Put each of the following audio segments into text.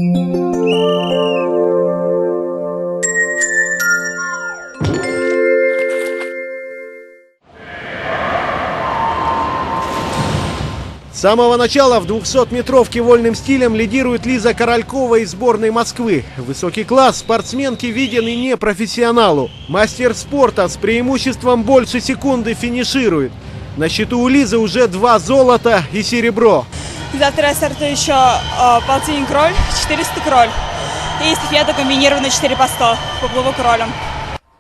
С самого начала в 200-метровке вольным стилем лидирует Лиза Королькова из сборной Москвы. Высокий класс спортсменки виден и непрофессионалу. Мастер спорта с преимуществом больше секунды финиширует. На счету у Лизы уже 2 золота и серебро. Завтра я стартую еще полтинник кроль, 400 кроль. И эстафета комбинированная 4 по 100 по плыву кролем.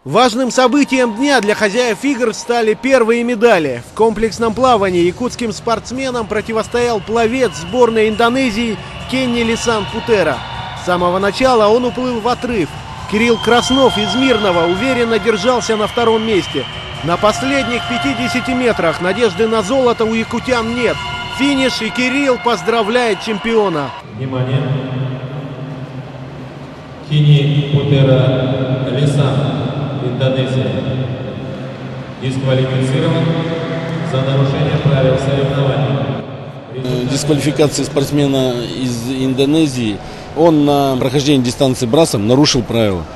Важным событием дня для хозяев игр стали первые медали. В комплексном плавании якутским спортсменам противостоял пловец сборной Индонезии Кенни Лисан Путера. С самого начала он уплыл в отрыв. Кирилл Краснов из Мирного уверенно держался на 2-м месте. На последних 50 метрах надежды на золото у якутян нет. Финиш, и Кирилл поздравляет чемпиона. Внимание! Кенни Путера Лисан, Индонезия, дисквалифицирован за нарушение правил соревнований. Дисквалификация спортсмена из Индонезии. Он на прохождении дистанции брасом нарушил правила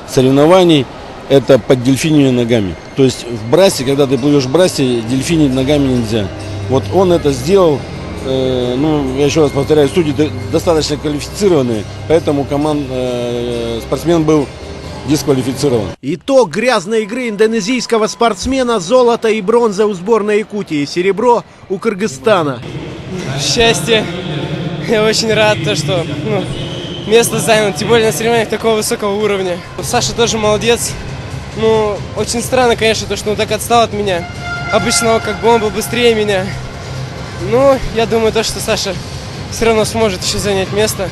соревнований. Это под дельфинью ногами. То есть в брасе, когда ты плывешь в брасе, дельфинить ногами нельзя. Вот он это сделал. Я еще раз повторяю, судьи достаточно квалифицированные, поэтому спортсмен был дисквалифицирован. Итог грязной игры индонезийского спортсмена: золото и бронза у сборной Якутии, серебро у Кыргызстана. Счастье. Я очень рад, что место занято, тем более на соревнованиях такого высокого уровня. Саша тоже молодец. Очень странно, конечно, что он так отстал от меня. Обычно он был быстрее меня. Я думаю, что Саша все равно сможет еще занять место.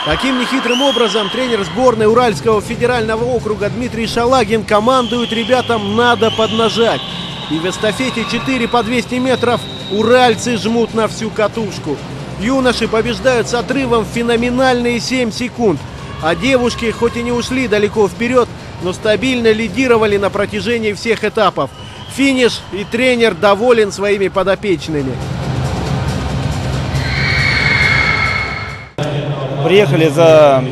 Таким нехитрым образом тренер сборной Уральского федерального округа Дмитрий Шалагин командует ребятам: надо поднажать. И в эстафете 4 по 200 метров уральцы жмут на всю катушку. Юноши побеждают с отрывом в феноменальные 7 секунд. А девушки, хоть и не ушли далеко вперед, но стабильно лидировали на протяжении всех этапов. Финиш, и тренер доволен своими подопечными. Приехали за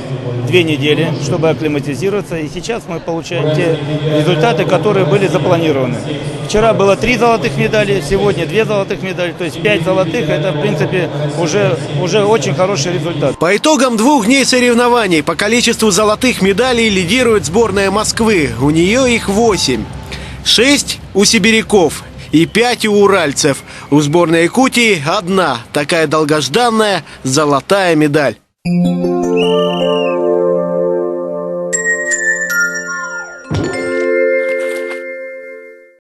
2 недели, чтобы акклиматизироваться, и сейчас мы получаем те результаты, которые были запланированы. Вчера было 3 золотых медали, сегодня 2 золотых медали, то есть 5 золотых. Это, в принципе, уже очень хороший результат. По итогам 2 дней соревнований по количеству золотых медалей лидирует сборная Москвы. У нее их 8. 6 у сибиряков и 5 у уральцев. У сборной Якутии 1 такая долгожданная золотая медаль.